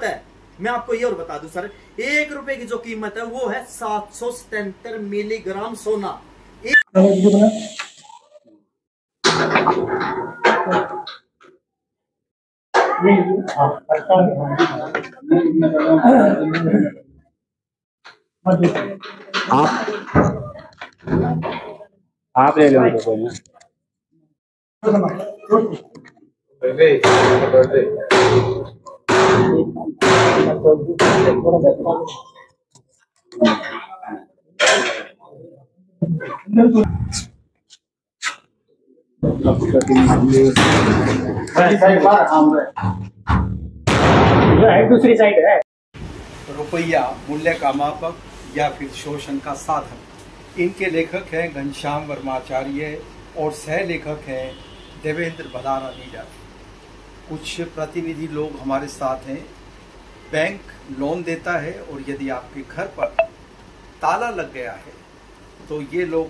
कीमत है, मैं आपको ये और बता दूं सर, 1 रुपए की जो कीमत है वो है 777 मिलीग्राम सोना। आप ले लो तो कोई दूसरी साइड है। रुपया मूल्य का मापक या फिर शोषण का साधन। इनके लेखक हैं घनश्याम वर्माचार्य और सह लेखक हैं देवेंद्र भदाना नीडर। कुछ प्रतिनिधि लोग हमारे साथ हैं। बैंक लोन देता है और यदि आपके घर पर ताला लग गया है तो ये लोग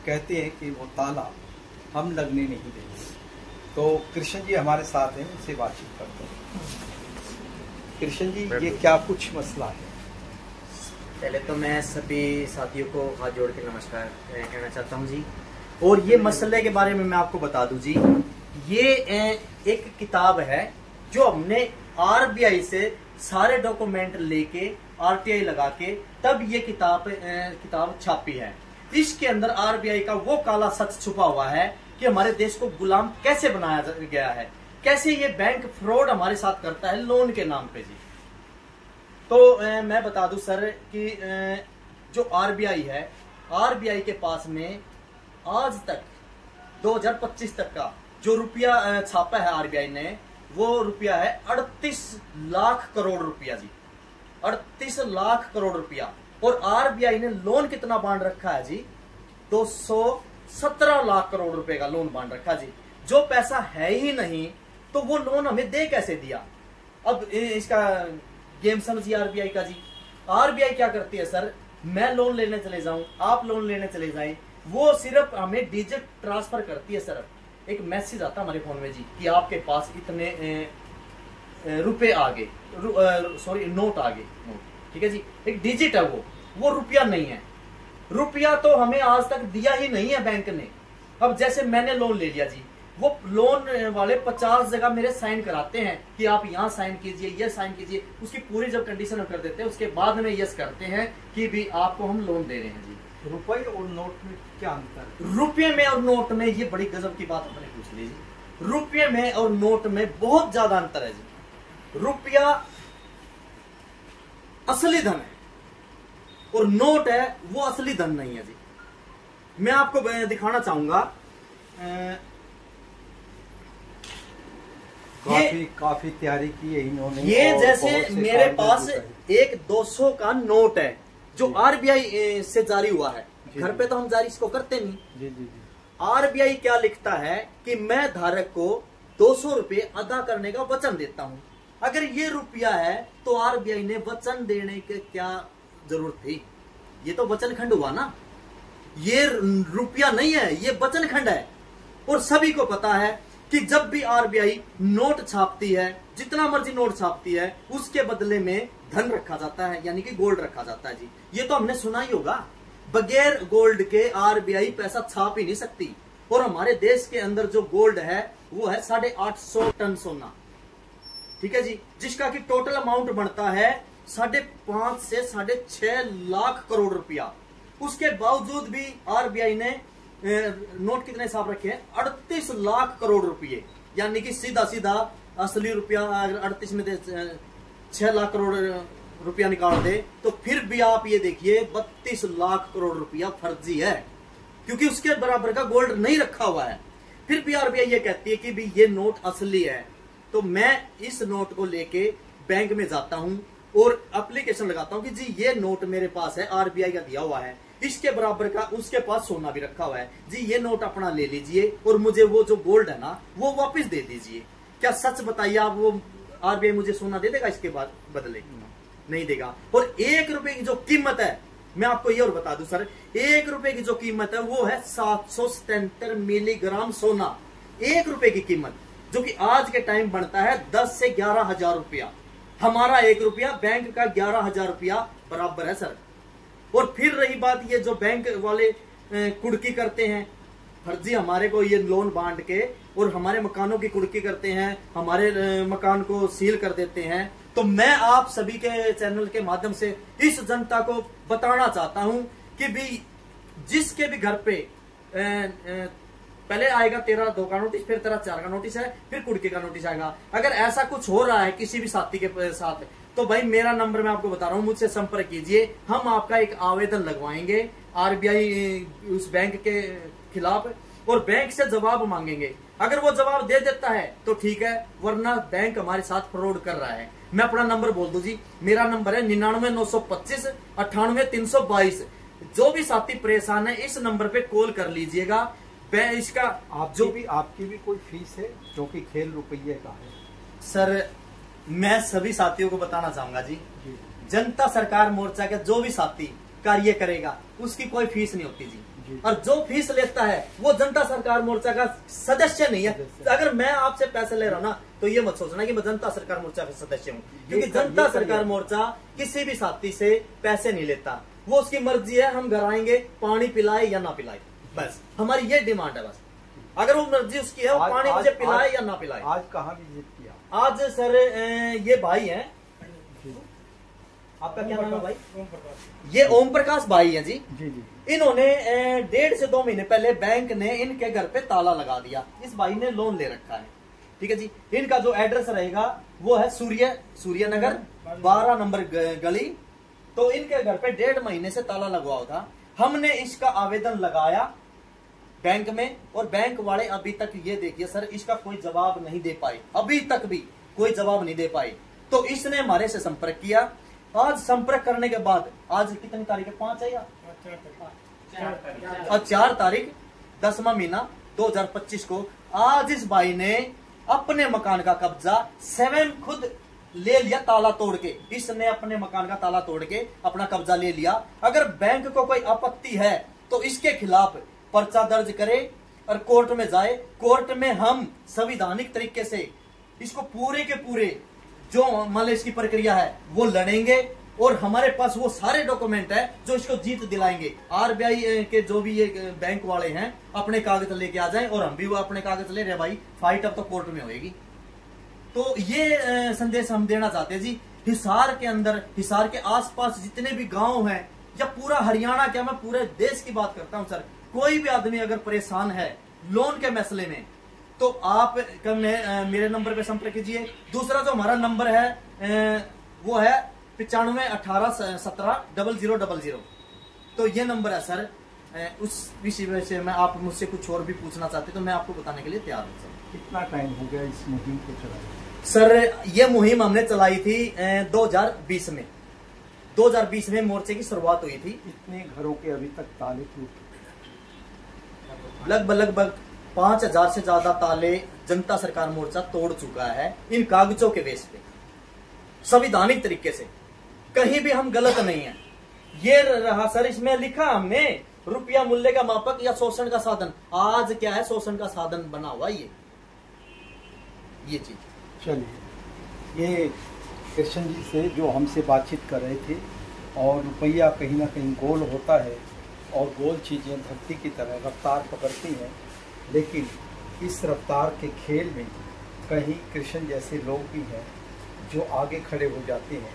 कहते हैं कि वो ताला हम लगने नहीं देंगे। तो कृष्ण जी हमारे साथ हैं, उनसे बातचीत करते हैं। कृष्ण जी, ये क्या कुछ मसला है? पहले तो मैं सभी साथियों को हाथ जोड़ के नमस्कार कहना चाहता हूं जी। और ये मसले के बारे में मैं आपको बता दूं जी, ये एक किताब है जो हमने आरबीआई से सारे डॉक्यूमेंट लेके आरटीआई लगा के तब ये किताब छापी है। इसके अंदर आरबीआई का वो काला सच छुपा हुआ है कि हमारे देश को गुलाम कैसे बनाया गया है, कैसे ये बैंक फ्रॉड हमारे साथ करता है लोन के नाम पे जी। तो मैं बता दूं सर कि जो आरबीआई है, आरबीआई के पास में आज तक 2025 तक का जो रुपया छापा है आरबीआई ने, वो रुपया है 38 लाख करोड़ रुपया जी, 38 लाख करोड़ रुपया। और आरबीआई ने लोन कितना बांध रखा है जी, 217 लाख करोड़ रुपए का लोन बांध रखा जी। जो पैसा है ही नहीं तो वो लोन हमें दे कैसे दिया? अब इसका गेम समझिए आरबीआई का जी। आरबीआई क्या करती है सर, मैं लोन लेने चले जाऊं, आप लोन लेने चले जाएं, वो सिर्फ हमें डिजिट ट्रांसफर करती है सर। एक मैसेज आता है हमारे फोन में जी कि आपके पास इतने रुपए आ गए, सॉरी नोट आ गए, ठीक है जी। एक डिजिट है वो रुपया नहीं है। रुपया तो हमें आज तक दिया ही नहीं है बैंक ने। अब जैसे मैंने लोन ले लिया जी, वो लोन वाले 50 जगह मेरे साइन कराते हैं कि आप यहाँ साइन कीजिए, ये साइन कीजिए, उसकी पूरी जब कंडीशन कर देते हैं उसके बाद में यस करते हैं कि भी आपको हम लोन दे रहे हैं जी। रुपये और नोट में क्या अंतर है? रुपये में और नोट में, ये बड़ी गजब की बात आपने पूछ ली जी। रुपये में और नोट में बहुत ज्यादा अंतर है जी। रुपया असली धन है और नोट है वो असली धन नहीं है जी। मैं आपको दिखाना चाहूंगा, काफी तैयारी की है इन्होंने। ये जैसे मेरे पास एक 200 का नोट है जो आरबीआई से जारी हुआ है। घर पे तो हम जारी इसको करते नहीं। जी जी जी। आरबीआई क्या लिखता है कि मैं धारक को 200 रुपए अदा करने का वचन देता हूं। अगर ये रुपया है तो आरबीआई ने वचन देने की क्या जरूरत थी? ये तो वचन खंड हुआ ना, ये रुपया नहीं है, ये वचन खंड है। और सभी को पता है कि जब भी आरबीआई नोट छापती है, जितना मर्जी नोट छापती है, उसके बदले में धन रखा जाता है, यानी कि गोल्ड रखा जाता है जी। ये तो हमने सुना ही होगा, बगैर गोल्ड के आरबीआई पैसा छाप ही नहीं सकती। और हमारे देश के अंदर जो गोल्ड है वो है 850 टन सोना, ठीक है जी, जिसका कि टोटल अमाउंट बनता है 5.5 से 6.5 लाख करोड़ रुपया। उसके बावजूद भी आरबीआई ने नोट कितने साफ रखे हैं? 38 लाख करोड़ रुपये, यानी कि सीधा सीधा असली रुपया 38 में 6 लाख करोड़ रुपया निकाल दे तो फिर भी आप ये देखिए 32 लाख करोड़ रुपया फर्जी है, क्योंकि उसके बराबर का गोल्ड नहीं रखा हुआ है। फिर भी आरबीआई ये कहती है कि भी ये नोट असली है। तो मैं इस नोट को लेके बैंक में जाता हूं और एप्लीकेशन लगाता हूं कि जी ये नोट मेरे पास है, आरबीआई का दिया हुआ है, इसके बराबर का उसके पास सोना भी रखा हुआ है जी, ये नोट अपना ले लीजिए और मुझे वो जो गोल्ड है ना वो वापस दे दीजिए। क्या सच बताइए आप, वो आरबीआई मुझे सोना दे देगा इसके बाद बदले? नहीं देगा। और 1 रुपए की जो कीमत है, मैं आपको ये और बता दूं सर, 1 रुपए की जो कीमत है वो है 777 मिलीग्राम सोना। 1 रुपए की कीमत, जो कि आज के टाइम बनता है 10 से 11 हजार रुपया। हमारा 1 रुपया बैंक का 11,000 रुपया बराबर है सर। और फिर रही बात, ये जो बैंक वाले कुड़की करते हैं फर्जी, हमारे को ये लोन बांट के और हमारे मकानों की कुड़की करते हैं, हमारे मकान को सील कर देते हैं। तो मैं आप सभी के चैनल के माध्यम से इस जनता को बताना चाहता हूं कि भी जिसके भी घर पे पहले आएगा तेरा 2 का नोटिस, फिर तेरा 4 का नोटिस है, फिर कुड़की का नोटिस आएगा। अगर ऐसा कुछ हो रहा है किसी भी साथी के साथ, तो भाई मेरा नंबर मैं आपको बता रहा हूं, मुझसे संपर्क कीजिए। हम आपका एक आवेदन लगवाएंगे आरबीआई उस बैंक के खिलाफ और बैंक से जवाब मांगेंगे। अगर वो जवाब दे देता है तो ठीक है, वरना बैंक हमारे साथ फ्रॉड कर रहा है। मैं अपना नंबर बोल दूं जी, मेरा नंबर है 99 925 98 322। जो भी साथी परेशान है इस नंबर पे कॉल कर लीजिएगा। इसका आपकी भी कोई फीस है, क्योंकि खेल रुपये का है सर। मैं सभी साथियों को बताना चाहूंगा जी, जनता सरकार मोर्चा के जो भी साथी कार्य करेगा उसकी कोई फीस नहीं होती जी। और जो फीस लेता है वो जनता सरकार मोर्चा का सदस्य नहीं है। अगर मैं आपसे पैसे ले रहा हूं ना, तो ये मत सोचना कि मैं जनता सरकार मोर्चा का सदस्य हूं, क्योंकि जनता सरकार मोर्चा किसी भी साथी से पैसे नहीं लेता। वो उसकी मर्जी है, हम घर आएंगे, पानी पिलाए या ना पिलाए, बस हमारी ये डिमांड है। बस अगर वो मर्जी उसकी है, वो पानी मुझे पिलाए या ना पिलाए। आज कहाँ विजिट किया? आज सर ये भाई हैं, आपका क्या नाम है भाई? ये ओम प्रकाश भाई है जी। जी जी। इन्होंने 1.5 से 2 महीने पहले बैंक ने इनके घर पे ताला लगा दिया। इस भाई ने लोन ले रखा है, ठीक है जी। इनका जो एड्रेस रहेगा वो है सूर्य नगर 12 नंबर गली। तो इनके घर पे 1.5 महीने से ताला लगा हुआ था। हमने इसका आवेदन लगाया बैंक में, और बैंक वाले अभी तक ये देखिए सर, इसका कोई जवाब नहीं दे पाए, अभी तक भी कोई जवाब नहीं दे पाए। तो इसने हमारे से संपर्क किया। आज संपर्क करने के बाद, आज कितनी तारीख है? 5 है या 4 तारीख 10वां महीना 2025 को आज इस भाई ने अपने मकान का कब्जा स्वयं खुद ले लिया, ताला तोड़ के। इसने अपने मकान का ताला तोड़ के अपना कब्जा ले लिया। अगर बैंक को कोई आपत्ति है तो इसके खिलाफ पर्चा दर्ज करे और कोर्ट में जाए। कोर्ट में हम संवैधानिक तरीके से इसको पूरे के पूरे जो मान लो इसकी प्रक्रिया है वो लड़ेंगे, और हमारे पास वो सारे डॉक्यूमेंट है जो इसको जीत दिलाएंगे। आरबीआई के जो भी ये बैंक वाले हैं अपने कागज लेके आ जाएं, और हम भी वो अपने कागज ले रहे भाई। फाइट अब तो कोर्ट में होगी। तो ये संदेश हम देना चाहते हैं जी। हिसार के अंदर, हिसार के आसपास जितने भी गांव हैं, या पूरा हरियाणा, क्या मैं पूरे देश की बात करता हूं सर, कोई भी आदमी अगर परेशान है लोन के मसले में, तो आप मेरे नंबर पे संपर्क कीजिए। दूसरा जो हमारा नंबर है वो है 95 18 17 0000। तो ये नंबर है सर। उस विषय से मैं, आप मुझसे कुछ और भी पूछना चाहते तो मैं आपको बताने के लिए तैयार हूँ सर। कितना टाइम हो गया इस मुहिम को चलाए? सर ये मुहिम हमने चलाई थी 2020 में। 2020 में मोर्चे की शुरुआत हुई थी। इतने घरों के अभी तक ताले टूटे? लगभग 5000 से ज्यादा ताले जनता सरकार मोर्चा तोड़ चुका है, इन कागजों के बेस पे, संवैधानिक तरीके से। कहीं भी हम गलत नहीं है। ये रहा सर, इसमें लिखा हमने रुपया मूल्य का मापक या शोषण का साधन। आज क्या है, शोषण का साधन बना हुआ ये चीज। चलिए, ये कृष्ण जी से जो हमसे बातचीत कर रहे थे, और रुपया कहीं ना कहीं गोल होता है, और गोल चीज़ें धरती की तरह रफ्तार पकड़ती हैं, लेकिन इस रफ्तार के खेल में कहीं कृष्ण जैसे लोग भी हैं जो आगे खड़े हो जाते हैं